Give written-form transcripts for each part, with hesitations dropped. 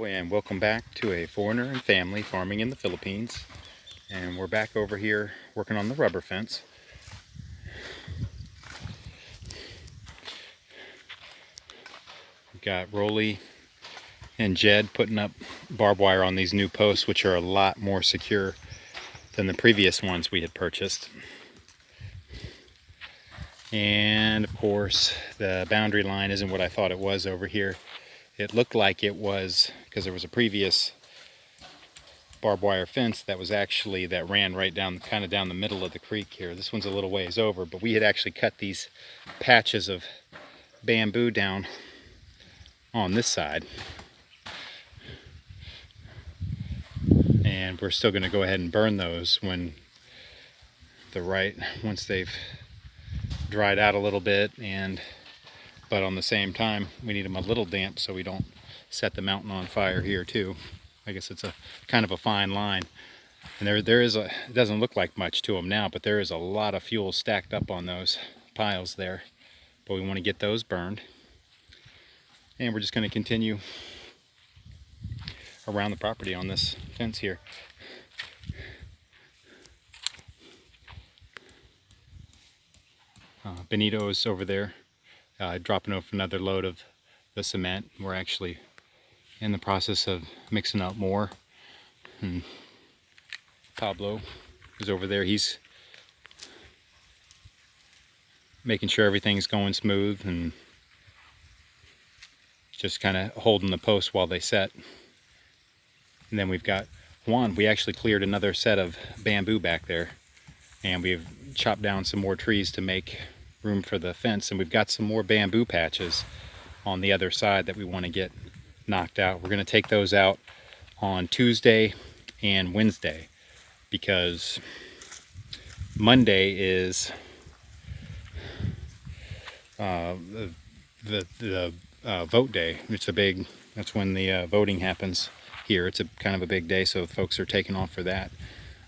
And welcome back to A Foreigner and Family Farming in the Philippines. And we're back over here working on the rubber fence. We've got Rolly and Jed putting up barbed wire on these new posts, which are a lot more secure than the previous ones we had purchased. And of course, the boundary line isn't what I thought it was over here. It looked like it was because there was a previous barbed wire fence that ran right down, kind of down the middle of the creek here. This one's a little ways over, but we had actually cut these patches of bamboo down on this side. And we're still going to go ahead and burn those once they've dried out a little bit, but on the same time we need them a little damp so we don't set the mountain on fire here too. I guess it's a kind of a fine line, and it doesn't look like much to them now, but there is a lot of fuel stacked up on those piles there. But we want to get those burned, and we're just going to continue around the property on this fence here. Benito's over there dropping off another load of the cement. We're actually in the process of mixing up more. And Pablo is over there. He's making sure everything's going smooth and just kind of holding the posts while they set. And then we've got Juan. We actually cleared another set of bamboo back there, and we've chopped down some more trees to make room for the fence, and we've got some more bamboo patches on the other side that we want to get knocked out. We're going to take those out on Tuesday and Wednesday because Monday is the vote day. That's when the voting happens here. It's a kind of a big day, so folks are taking off for that.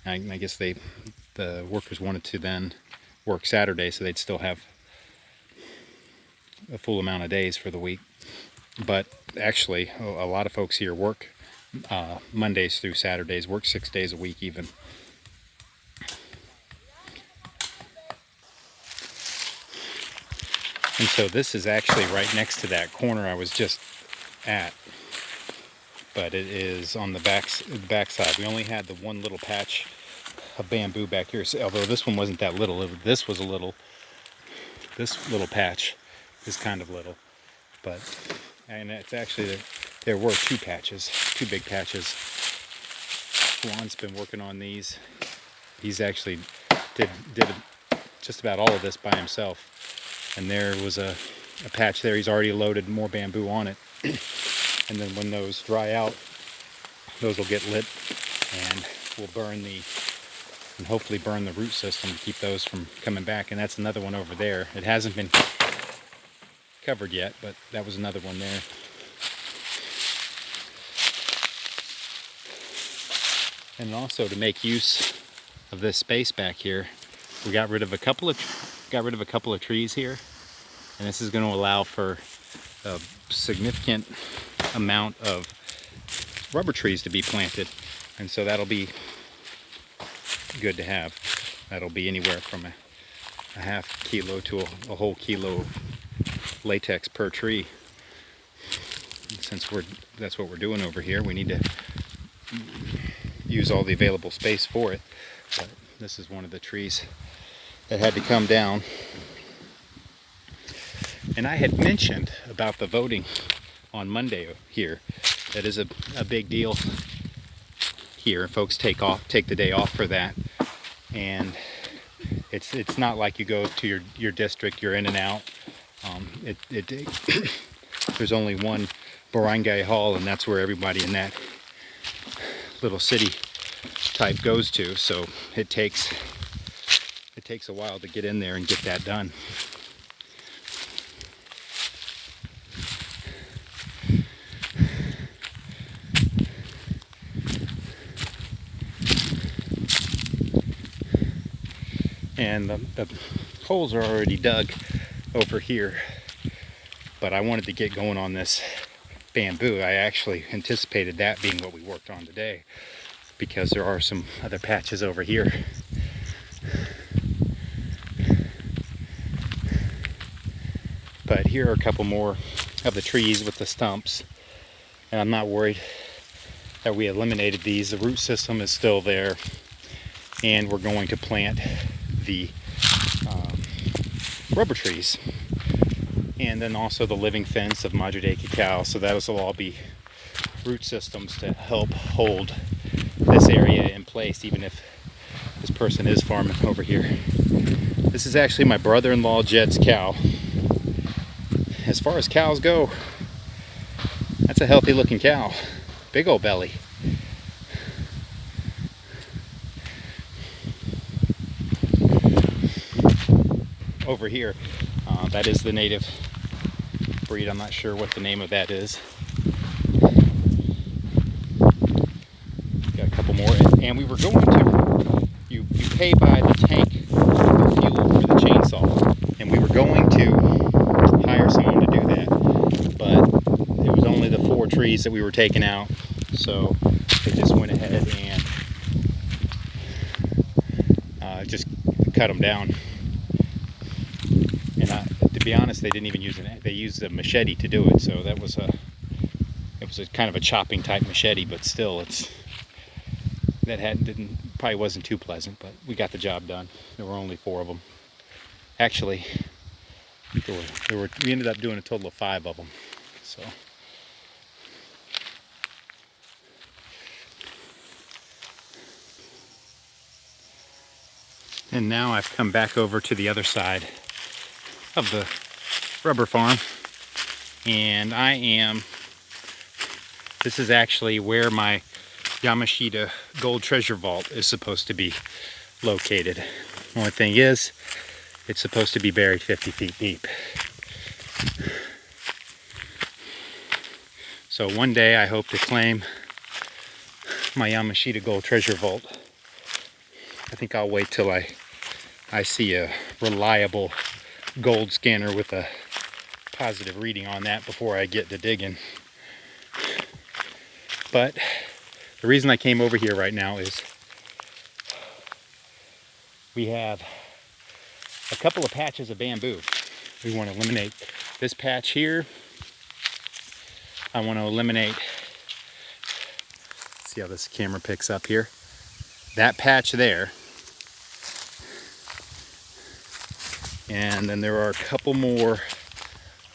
I guess the workers wanted to then work Saturday, so they'd still have a full amount of days for the week. But actually, a lot of folks here work Mondays through Saturdays, work 6 days a week even. And so this is actually right next to that corner I was just at, but it is on the back side. We only had the one little patch of bamboo back here, so, although this one wasn't that little. This little patch is kind of little, and it's actually there were two big patches. Juan's been working on these. He's actually did just about all of this by himself, and there was a patch there. He's already loaded more bamboo on it, and then when those dry out, those will get lit, and we'll hopefully burn the root system to keep those from coming back. And that's another one over there. It hasn't been covered yet, but that was another one there. And also, to make use of this space back here, we got rid of a couple of trees here, and this is going to allow for a significant amount of rubber trees to be planted, and so that'll be good to have. That'll be anywhere from a half kilo to a whole kilo of latex per tree. And since that's what we're doing over here, we need to use all the available space for it. But this is one of the trees that had to come down. And I had mentioned about the voting on Monday here. That is a big deal here. Folks take the day off for that, and it's not like you go to your district, you're in and out. There's only one barangay hall, and that's where everybody in that little city type goes to, so it takes a while to get in there and get that done. And the holes are already dug over here, but I wanted to get going on this bamboo. I actually anticipated that being what we worked on today, because there are some other patches over here. But here are a couple more of the trees with the stumps, and I'm not worried that we eliminated these. The root system is still there, and we're going to plant the rubber trees, and then also the living fence of Madre de Cacao. So that will all be root systems to help hold this area in place, even if this person is farming over here. This is actually my brother-in-law Jed's cow. As far as cows go, that's a healthy looking cow. Big old belly. Over here, that is the native breed. I'm not sure what the name of that is. Got a couple more, and we were going to, you pay by the tank of fuel for the chainsaw, and we were going to hire someone to do that, but it was only the 4 trees that we were taking out, so they just went ahead and just cut them down. And to be honest, they didn't even use they used a machete to do it, so it was a kind of a chopping type machete, but still, probably wasn't too pleasant, but we got the job done. There were only 4 of them. Actually, we ended up doing a total of 5 of them. So. And now I've come back over to the other side of the rubber farm, and this is actually where my Yamashita gold treasure vault is supposed to be located. Only thing is, it's supposed to be buried 50 feet deep. So one day I hope to claim my Yamashita gold treasure vault. I think I'll wait till I see a reliable gold scanner with a positive reading on that before I get to digging. But the reason I came over here right now is we have a couple of patches of bamboo. We want to eliminate this patch here. I want to eliminate, see how this camera picks up here, that patch there. And then there are a couple more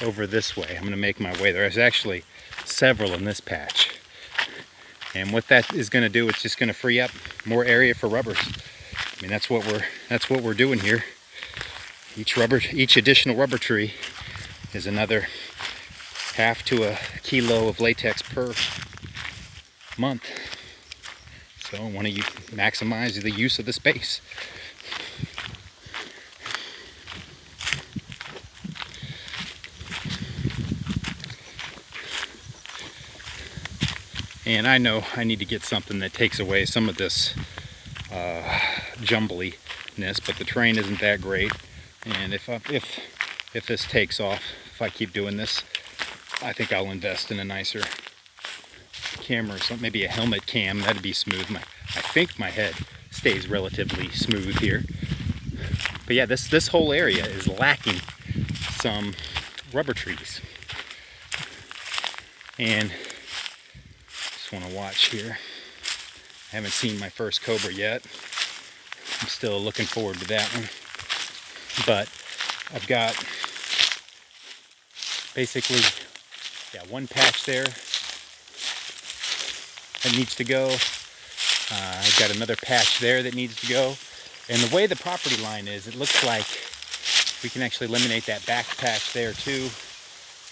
over this way. I'm going to make my way there. There's actually several in this patch. And what that is going to do, it's just going to free up more area for rubbers. I mean, that's what we're doing here. Each additional rubber tree is another half to a kilo of latex per month. So I want to maximize the use of the space. And I know I need to get something that takes away some of this jumbliness, but the terrain isn't that great. And if this takes off, if I keep doing this, I think I'll invest in a nicer camera or something, maybe a helmet cam. That'd be smooth. I think my head stays relatively smooth here. But yeah, this whole area is lacking some rubber trees. And just want to watch here. I haven't seen my first cobra yet. I'm still looking forward to that one. But I've got basically, one patch there that needs to go. I've got another patch there that needs to go. And the way the property line is, it looks like we can actually eliminate that back patch there too.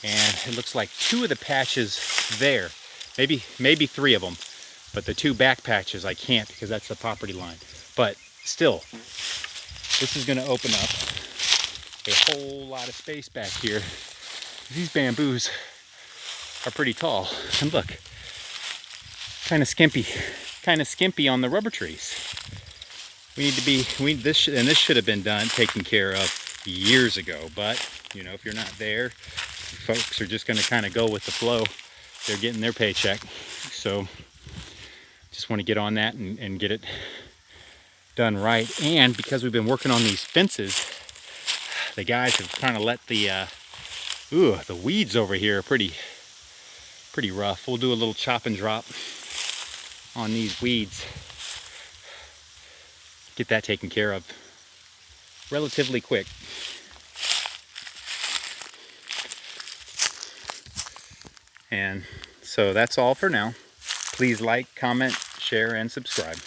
And it looks like 2 of the patches there, maybe 3 of them, but the 2 back patches I can't because that's the property line. But still, this is going to open up a whole lot of space back here. These bamboos are pretty tall, and look, kind of skimpy on the rubber trees. This should have been taken care of years ago, but if you're not there, folks are just going to kind of go with the flow. they're getting their paycheck. So just want to get on that and get it done right. And because we've been working on these fences, the guys have kind of let the weeds over here are pretty rough. We'll do a little chop and drop on these weeds. Get that taken care of relatively quick. And so that's all for now. Please like, comment, share, and subscribe.